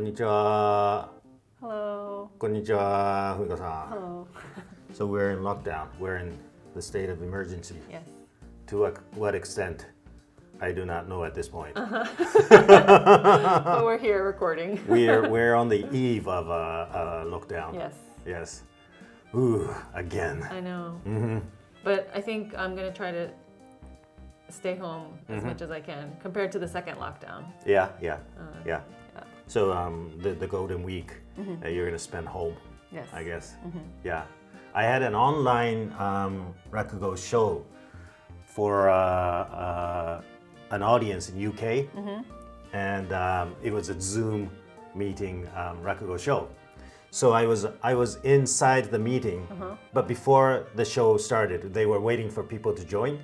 にちは。Hello. こんにちは、ふみかさん。Hello. So we're in lockdown. We're in the state of emergency. Yes. To what extent, I do not know at this point. But we're here recording. We're on the eve of a lockdown. Yes. Yes. Ooh, again. I know. But I think I'm going to try to stay home as much as I can compared to the second lockdown. Yeah. Yeah. So the golden week, you're gonna spend home. Yes. I guess. Yeah. I had an online RAKUGO show for an audience in UK, and it was a Zoom meeting RAKUGO show. So I was inside the meeting, but before the show started, they were waiting for people to join.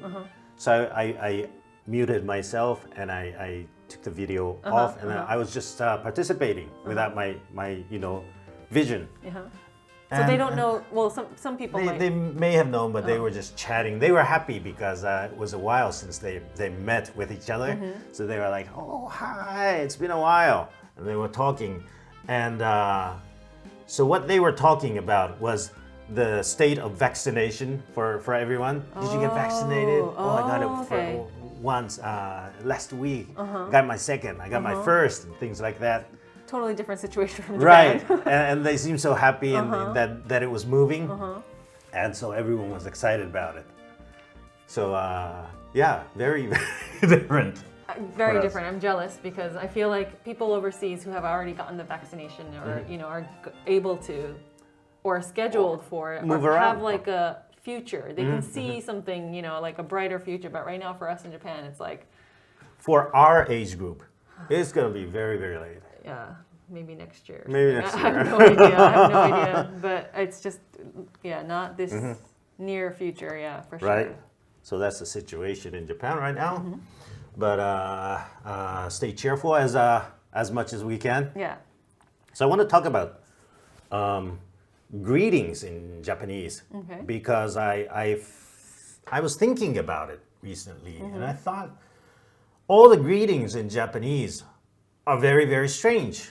So I muted myself and I took the video off, and I was just participating without my vision. So they don't know. Well, some people might. They may have known, but they were just chatting. They were happy because it was a while since they met with each other. So they were like, "Oh, hi! It's been a while," and they were talking. And so what they were talking about was the state of vaccination for everyone. Did you get vaccinated? I got it for once last week. Got my second. I got my first, and things like that. Totally different situation from Japan. Right, and they seemed so happy and that it was moving, and so everyone was excited about it. So yeah, very different. Very different. I'm jealous because I feel like people overseas who have already gotten the vaccination or are able to or scheduled for it Move or around. have like a future. They can see something, like a brighter future. But right now for us in Japan, it's like For our age group, it's gonna be very, very late. yeah, maybe next year. Maybe next I have year. no idea. I have no idea. But it's just, not this near future. Yeah, for sure. Right. So that's the situation in Japan right now. But stay cheerful as much as we can. Yeah. So I want to talk about greetings in Japanese because I was thinking about it recently, and I thought all the greetings in Japanese are very, very strange.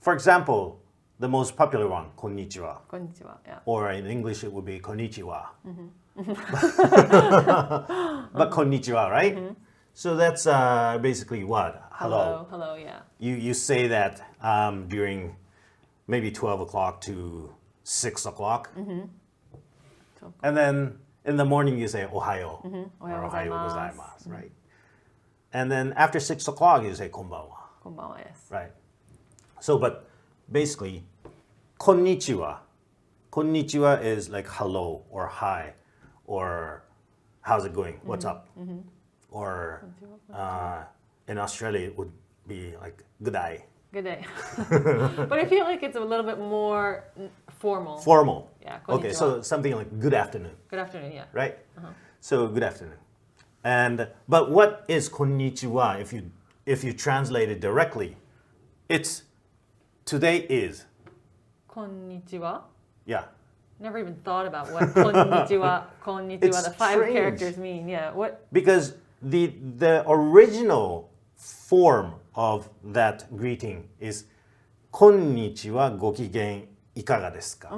For example, the most popular one, Konnichiwa, こんにちは. Yeah. or in English it would be Konnichiwa. But Konnichiwa, right? So that's basically what? Hello. Hello. Yeah. You say that during maybe 12 o'clock to 6 o'clock. And then in the morning you say Ohayo or Ohayo gozaimasu, right? And then after 6 o'clock you say Konbanwa. こんばんは. Yes. Right. So, but basically, konnichiwa. Konnichiwa is like hello or hi or how's it going? What's up? Or in Australia, it would be like good day. Good day. But I feel like it's a little bit more formal. Formal. Yeah. Okay, konnichiwa. so something like good afternoon, Good afternoon. Yeah. right? So good afternoon. But what is konnichiwa if you translate it directly? It's today is. こんにちは. Yeah. Never even thought about what こんにちは, こんにちは, It's the five strange. characters mean. Yeah. What? Because the original form of that greeting is こんにちはご機嫌いかがですか?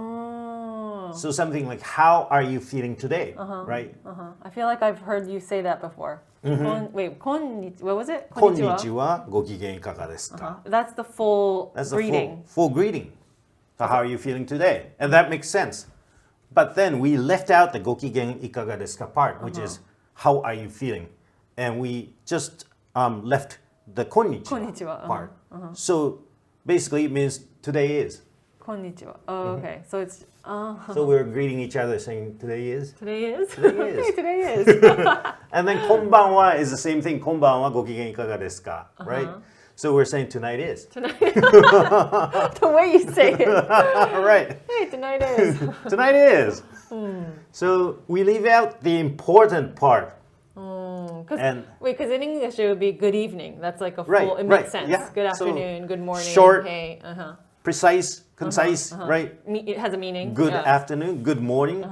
So something like how are you feeling today, right? I feel like I've heard you say that before. Wait, こんにちは. What was it? こんにちはご機嫌いかがですか? That's the full That's the greeting. full greeting. So how are you feeling today? And that makes sense. But then we left out the ご機嫌いかがですか part, which is how are you feeling? And we just left the こんにちはこんにちは. part. So basically it means today is. こんにちは. Oh, okay. So it's So we're greeting each other saying today is. today is. Today is. Okay, today is. And then こんばんは is the same thing. こんばんはご機嫌いかがですか? Right? So we're saying tonight is. Tonight. The way you say it. Right. Hey, tonight is. Tonight is. So we leave out the important part. Because in English it would be good evening. That's like a full, Right, it right, makes sense. yeah. Good So, afternoon, good morning, short, hey, Precise, concise, right? It has a meaning. Good yeah. afternoon, good morning,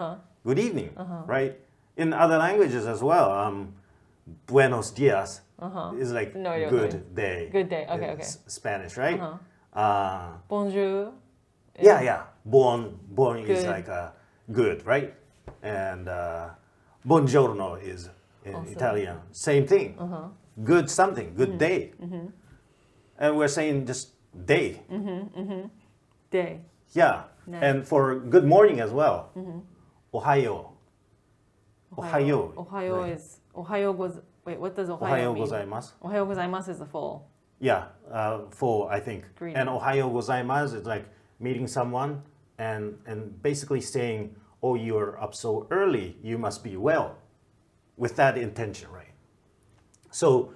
good evening, right? In other languages as well, buenos dias is like No idea what that good day. Good day. Okay, in okay. Spanish, right? Bonjour. Yeah. Buon is Good. like good, right? And buongiorno is in Also. Italian. Same thing. Good something, good day. And we're saying just day. Day. Yeah. Nice. And for good morning as well. Ohayo. Ohayo. Ohayo is wait, what does Ohayo Ohayo mean? gozaimasu. Ohayo gozaimasu is the full. Yeah, full, I think. Greeting. And ohayo gozaimasu is like meeting someone and basically saying, oh, you're up so early, you must be well, with that intention, right? So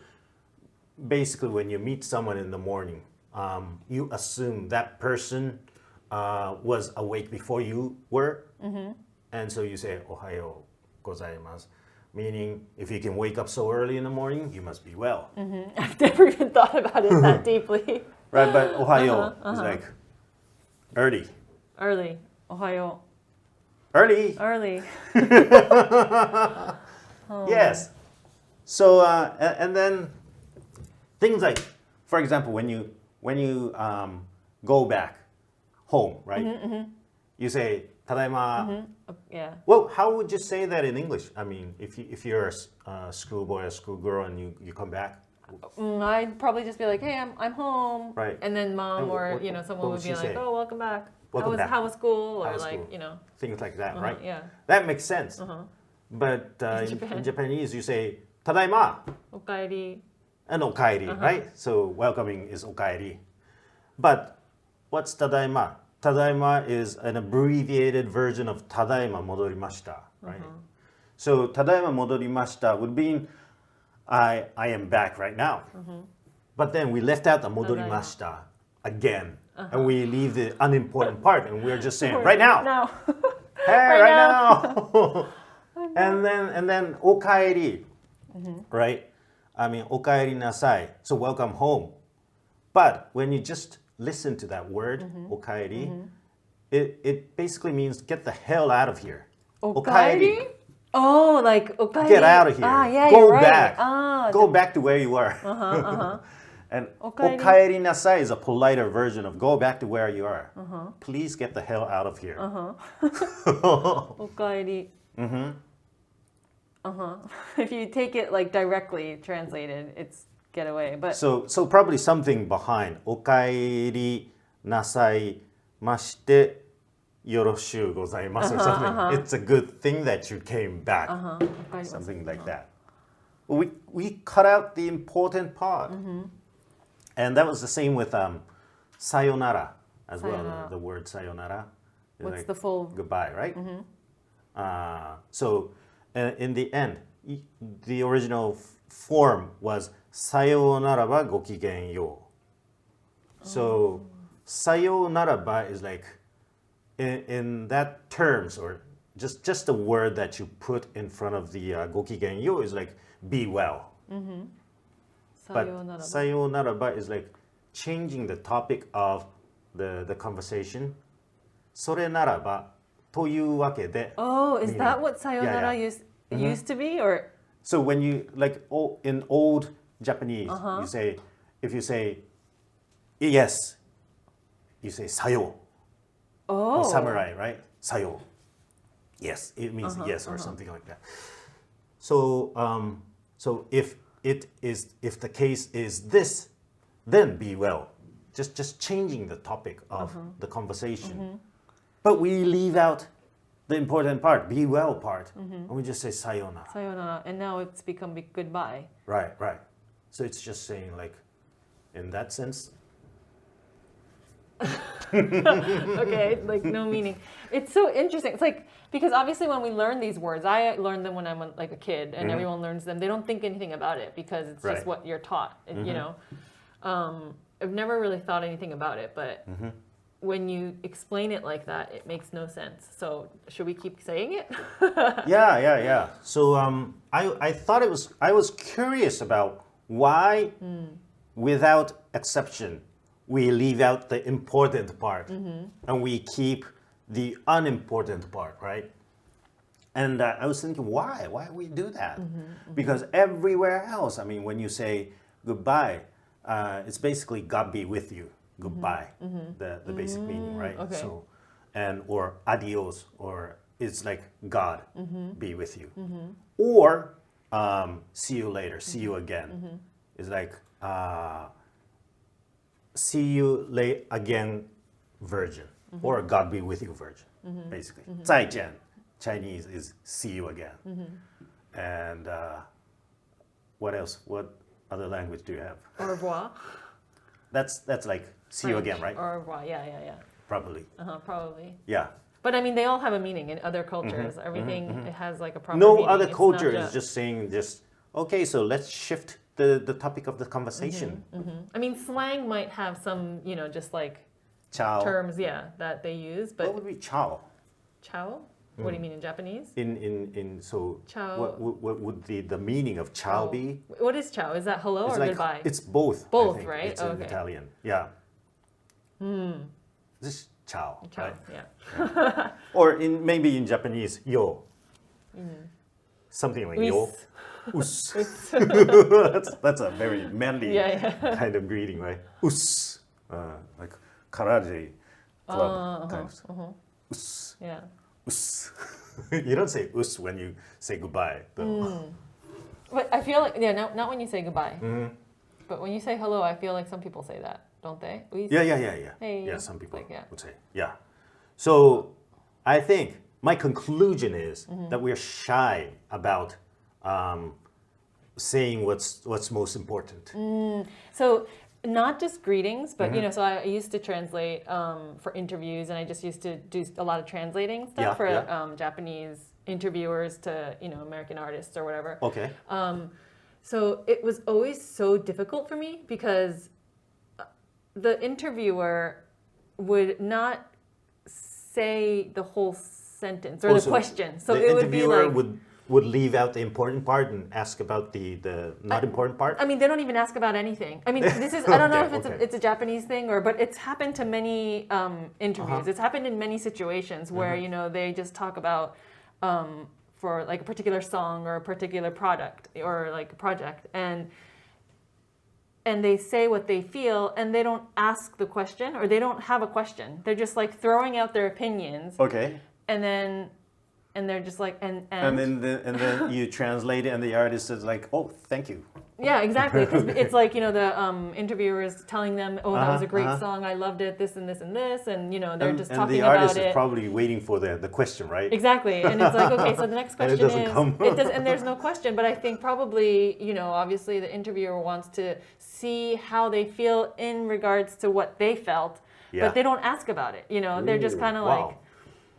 basically, when you meet someone in the morning, you assume that person was awake before you were, and so you say ohayo gozaimasu, meaning if you can wake up so early in the morning, you must be well. I've never even thought about it that deeply. Right, but ohayo is like early. Early. Ohayo. Early. Early. Yes. So and then things like, for example, when you go back home, right? You say Tadaima. Yeah. Well, how would you say that in English? I mean, if you're a schoolboy or schoolgirl and you come back. I'd probably just be like, hey, I'm home. Right. And then mom And or what someone would would be she like, say? oh, welcome back. Welcome back. How was school? How Or was like, school? Things like that, right? Yeah. That makes sense. But in Japanese, you say Tadaima Okaeri. and Okaeri, right? So welcoming is Okaeri. But what's Tadaima? Tadaima is an abbreviated version of Tadaima modorimashita, right? So Tadaima modorimashita would mean I am back right now. But then we left out the modorimashita again. And we leave the unimportant part and we're just saying right now. Now. Hey, right now. and then okaeri, right? I mean okaeri nasai. So welcome home. But when you just listen to that word, okaeri, it basically means get the hell out of here. Okaeri? Oh, like okaeri. Get out of here. Yeah, Go you're right. back. Go back to where you are. And okaeri nasai is a politer version of go back to where you are. Please get the hell out of here. Okaeri. If you take it like directly translated, it's get away. But So probably something behind okaeri nasai mashite yoroshu gozaimasu or something. It's a good thing that you came back. Something like that. We cut out the important part. And that was the same with sayonara as well. Sayonara. The word sayonara. is What's like the full? goodbye, right? So in the end, the original form was sayonara ba gokigen yo. So sayonara ba is like in that terms, or just a word that you put in front of the gokigen yo is like be well. But Sayonara. sayonara ba is like changing the topic of the conversation. それならばというわけで Oh, is meaning- that what sayonara Yeah. used to be? Or So when you like in old Japanese, you say if you say yes, you say sayo. oh, Or samurai, right? Sayo. Yes, it means yes or something like that. So so if the case is this, then be well. Just changing the topic of the conversation. But we leave out the important part, be well part, and we just say sayonara. sayonara, and now it's become goodbye. Right. So it's just saying like, in that sense. Okay, like no meaning. It's so interesting. It's like because obviously when we learn these words, I learned them when I'm like a kid, and everyone learns them. They don't think anything about it because it's just Right. what you're taught. You know, I've never really thought anything about it, but when you explain it like that, it makes no sense. So should we keep saying it? Yeah. So I thought I was curious about why, without exception, we leave out the important part and we keep the unimportant part, right? And I was thinking, why we do that? Because everywhere else, I mean, when you say goodbye, it's basically God be with you. goodbye, the basic meaning, right? Okay. So, and or adios, or it's like God be with you, or see you later, see you again. It's like see you again, virgin, or God be with you, virgin, basically. 再见, Chinese is see you again. And what else? What other language do you have? Au revoir. That's like see you again, right? Au revoir. Yeah. Probably. Probably. Yeah. But I mean, they all have a meaning in other cultures. Everything it has like a proper No meaning. other It's culture not is just saying okay, so let's shift the topic of the conversation. I mean, slang might have some, just like Ciao. terms, that they use. But What would be ciao? ciao? What do you mean in Japanese? So Ciao. what would the meaning of ciao be? What is ciao? Is that hello It's or like goodbye? it's both. Both, I think. right? It's in Okay. Italian. Yeah. This is ciao. ciao. Right? Yeah. Or maybe in Japanese, yo. Something like yo. Us. Us. that's a very manly kind of greeting, right? Us. Like karate club kind of. Us. Yeah. Us. You don't say us when you say goodbye, though. But I feel like, not when you say goodbye. But when you say hello, I feel like some people say that, don't they? Yeah. Hey. Yeah, some people Like, would say. Yeah. So I think my conclusion is that we're shy about saying what's most important. So not just greetings, but so I used to translate for interviews, and I just used to do a lot of translating stuff for Japanese interviewers to American artists or whatever. Okay. So it was always so difficult for me because the interviewer would not say the whole sentence or the question. So the it would be interviewer like would leave out the important part and ask about the not important part. I mean, they don't even ask about anything. I mean, this is I don't know if Okay. it's a Japanese thing but it's happened to many interviews. It's happened in many situations where they just talk about for like a particular song or a particular product or like a project and they say what they feel and they don't ask the question or they don't have a question. They're just like throwing out their opinions. Okay. And they're just like and then you translate it and the artist is like, oh, thank you. Yeah, exactly. 'Cause it's like the interviewer is telling them, oh, that was a great song. I loved it. This and this and this, and they're just talking about it. And the artist is probably waiting for the question, right? Exactly, and it's like, okay, so the next question and there's no question. But I think probably obviously the interviewer wants to see how they feel in regards to what they felt, but they don't ask about it. They're just kind of like.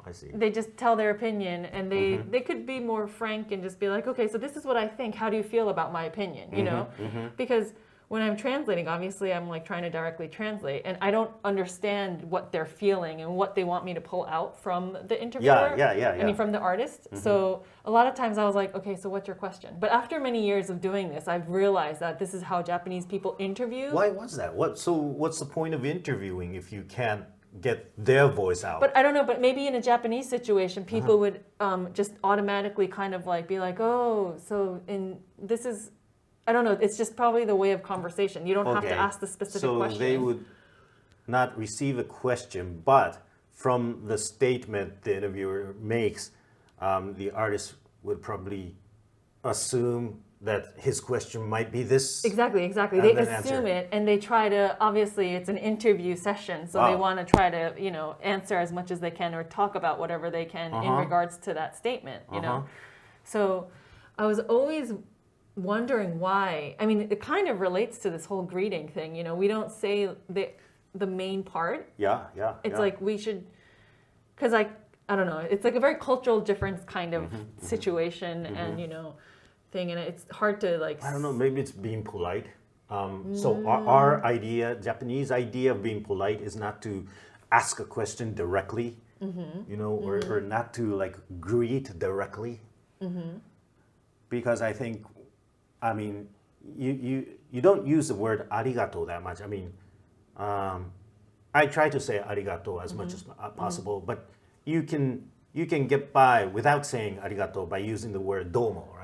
I see. They just tell their opinion, and they could be more frank and just be like, okay, so this is what I think. How do you feel about my opinion? Because when I'm translating, obviously I'm like trying to directly translate, and I don't understand what they're feeling and what they want me to pull out from the interviewer. Yeah. I mean, from the artist. So a lot of times I was like, okay, so what's your question? But after many years of doing this, I've realized that this is how Japanese people interview. Why was that? What's the point of interviewing if you can't get their voice out? But I don't know, but maybe in a Japanese situation, people would just automatically kind of like be like, oh, so this is, I don't know, it's just probably the way of conversation. You don't have to ask the specific question. So they would not receive a question, but from the statement the interviewer makes, the artist would probably assume that his question might be this. Exactly. They assume it, and they try to, obviously it's an interview session, so they want to try to, answer as much as they can or talk about whatever they can in regards to that statement, So I was always wondering why. I mean, it kind of relates to this whole greeting thing, we don't say the main part. Yeah. It's like we should, because I don't know, it's like a very cultural difference kind of situation and, thing, and it's hard to like. I don't know. Maybe it's being polite. So our idea, Japanese idea of being polite, is not to ask a question directly, or not to like greet directly. Because I think, I mean, you don't use the word arigato that much. I mean, I try to say arigato as much as possible, but you can get by without saying arigato by using the word domo, right?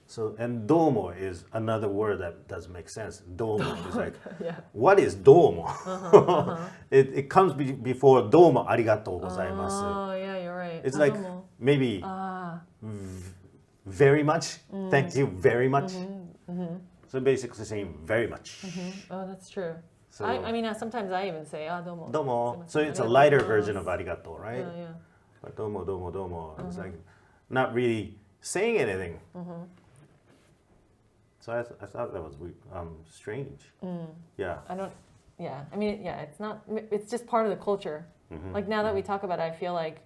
So, and domo is another word that doesn't make sense. Domo is like, Yeah. what is domo? It comes before domo arigatou gozaimasu. Oh, yeah, you're right. It's like Domo. maybe very much. Thank you very much. So basically saying very much. Oh, that's true. So, I mean, sometimes I even say, domo. domo. So it's a Arigatou lighter gozaimasu. version of arigato, right? Yeah. But domo, domo, domo. It's like not really saying anything. So I thought that was strange. Yeah. I mean, it's not, it's just part of the culture. Like now that we talk about it, I feel like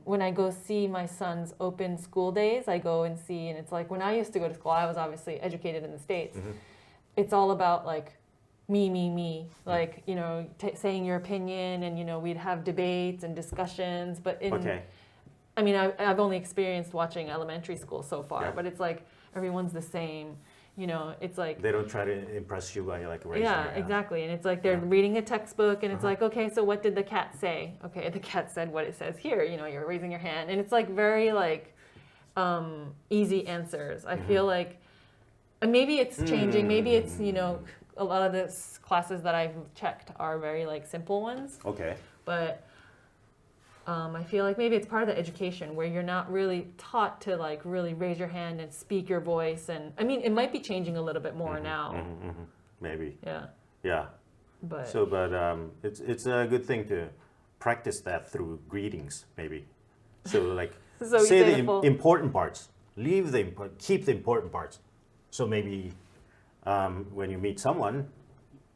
when I go see my son's open school days, I go and see, and it's like when I used to go to school, I was obviously educated in the States. It's all about like me, like, you know, saying your opinion, and, you know, we'd have debates and discussions, but I mean, I've only experienced watching elementary school so far, but it's like everyone's the same, you know, it's like... They don't try to impress you by like raising your hand. Exactly. And it's like they're reading a textbook, and it's like, okay, so what did the cat say? Okay, the cat said what it says here, you know, you're raising your hand. And it's like very like easy answers. I feel like maybe it's changing. Maybe it's, you know, a lot of the classes that I've checked are very like simple ones. Okay. But I feel like maybe it's part of the education where you're not really taught to like really raise your hand and speak your voice. And I mean, it might be changing a little bit more now. Maybe. Yeah. But it's a good thing to practice that through greetings, maybe. So like So say the important parts, keep the important parts. So maybe when you meet someone,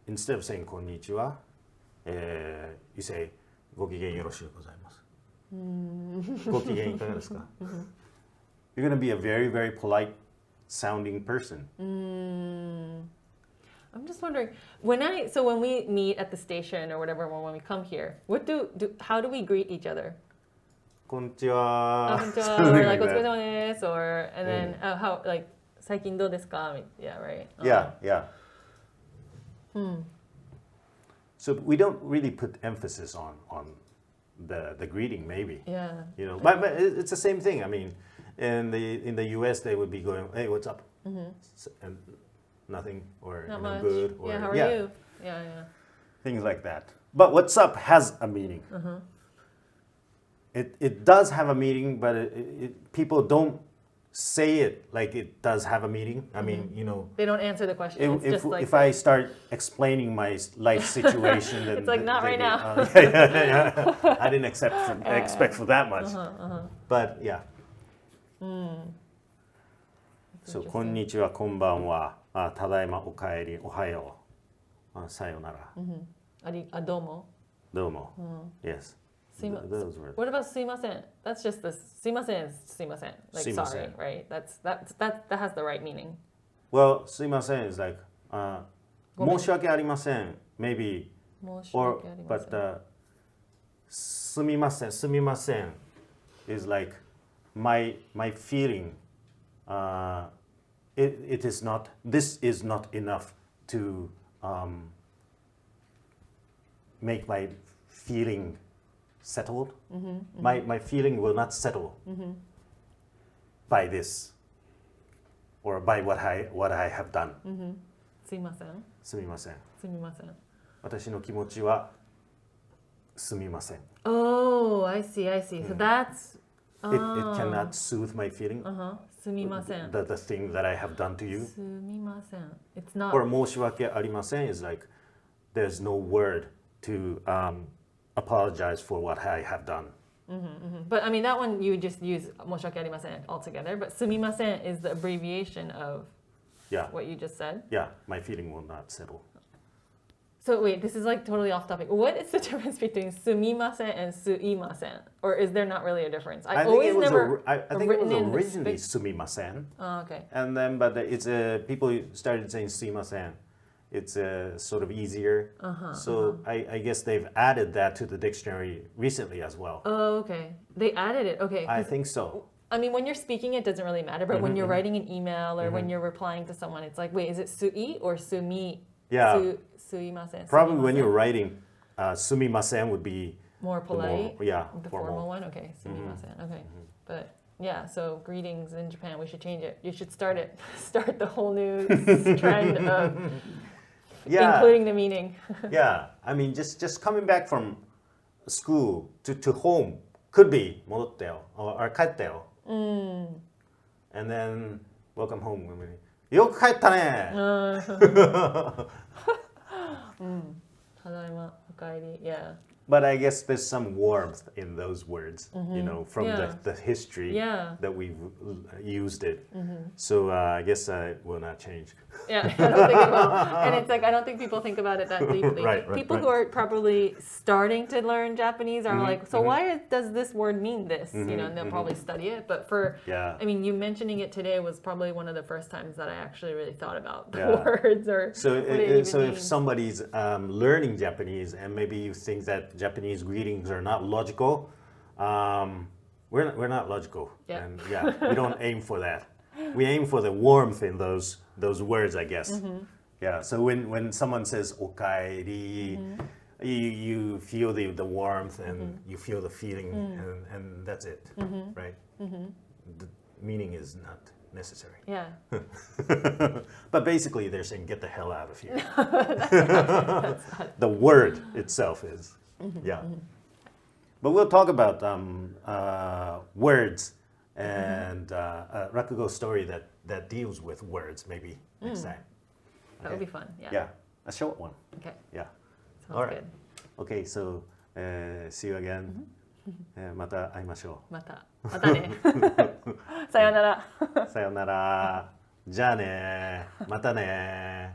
instead of saying konnichiwa, you say ご機嫌よろしゅうございます。ご機嫌いかがですか? You're going to be a very, very polite sounding person. I'm just wondering, when we meet at the station or whatever, or when we come here, how do we greet each other? こんにちは. Or like お疲れ様です, or and then how like 最近どうですか? Yeah, right. Yeah. So we don't really put emphasis on the greeting, maybe. Yeah. You know, but it's the same thing. I mean, in the U.S. they would be going, "Hey, what's up?" And nothing, or Not you know, much. good, or How are you? Yeah. things like that. But what's up has a meaning. It does have a meaning, but people don't say it like it does have a meaning. I mean, you know, They don't answer the question. It's just like if I start explaining my life situation, then it's like not right now. I didn't expect for that much. But yeah. So こんにちは、こんばんは、ただいま、おかえり、おはよう、さようなら。どうも。どうも。Yes. Those words. What about すいません? That's just the すいません is すいません. Like すいません. sorry, right? That has the right meaning. Well, すいません is like 申し訳ありません maybe 申し訳ありません。 but すみません is like my feeling it is not, this is not enough to make my feeling settled. My feeling will not settle by this or by what I have done. すいません。すみません。すみません。私の気持ちはすみません。Oh, I see. So that's It cannot soothe my feeling. すみません。 The thing that I have done to you. すみません。It's not. Or 申し訳ありません is like there's no word to apologize for what I have done. But I mean, that one you just use 申し訳ありません altogether. But すみません is the abbreviation of what you just said. Yeah, my feeling will not settle. So wait, this is like totally off topic. What is the difference between すみません and すいません? Or is there not really a difference? I think it was originally すみません. Oh, okay. And then, but it's people started saying すいません. It's sort of easier. So I guess they've added that to the dictionary recently as well. Oh, okay. They added it. Okay. I think so. I mean, when you're speaking, it doesn't really matter. But when you're writing an email or when you're replying to someone, it's like, wait, is it sui or sumi? Yeah. Suimasen. Probably when you're writing, sumimasen would be more polite. the formal one. Okay, sumimasen. Okay, but Yeah, so greetings in Japan, we should change it. You should start it. Start the whole new trend of including the meaning. Yeah, I mean, just coming back from school to home could be 戻ったよ or 帰ったよ. And then welcome home. よく帰ったね. ただいま、おかえり. Yeah. But I guess there's some warmth in those words, you know, from the history that we've used it. So I guess I will not change. Yeah, I don't think it will. And it's like, I don't think people think about it that deeply. Right, people who are probably starting to learn Japanese are like, so why does this word mean this? You know, and they'll probably study it. But I mean, you mentioning it today was probably one of the first times that I actually really thought about the words or so what it even so if means. somebody's learning Japanese and maybe you think that Japanese greetings are not logical, we're not logical. Yeah. And we don't aim for that. We aim for the warmth in those words, I guess. Yeah, so when someone says okaeri, you feel the warmth and you feel the feeling and that's it, right? The meaning is not necessary. Yeah. But basically they're saying get the hell out of here. The word itself is. But we'll talk about words and a Rakugo story that deals with words maybe next time. That would be fun. Yeah. Yeah, a short one. Okay. Yeah. Sounds All right. good. Okay, so see you again. また会いましょまたね。さよなら。う。さよなら。じゃあね。またね。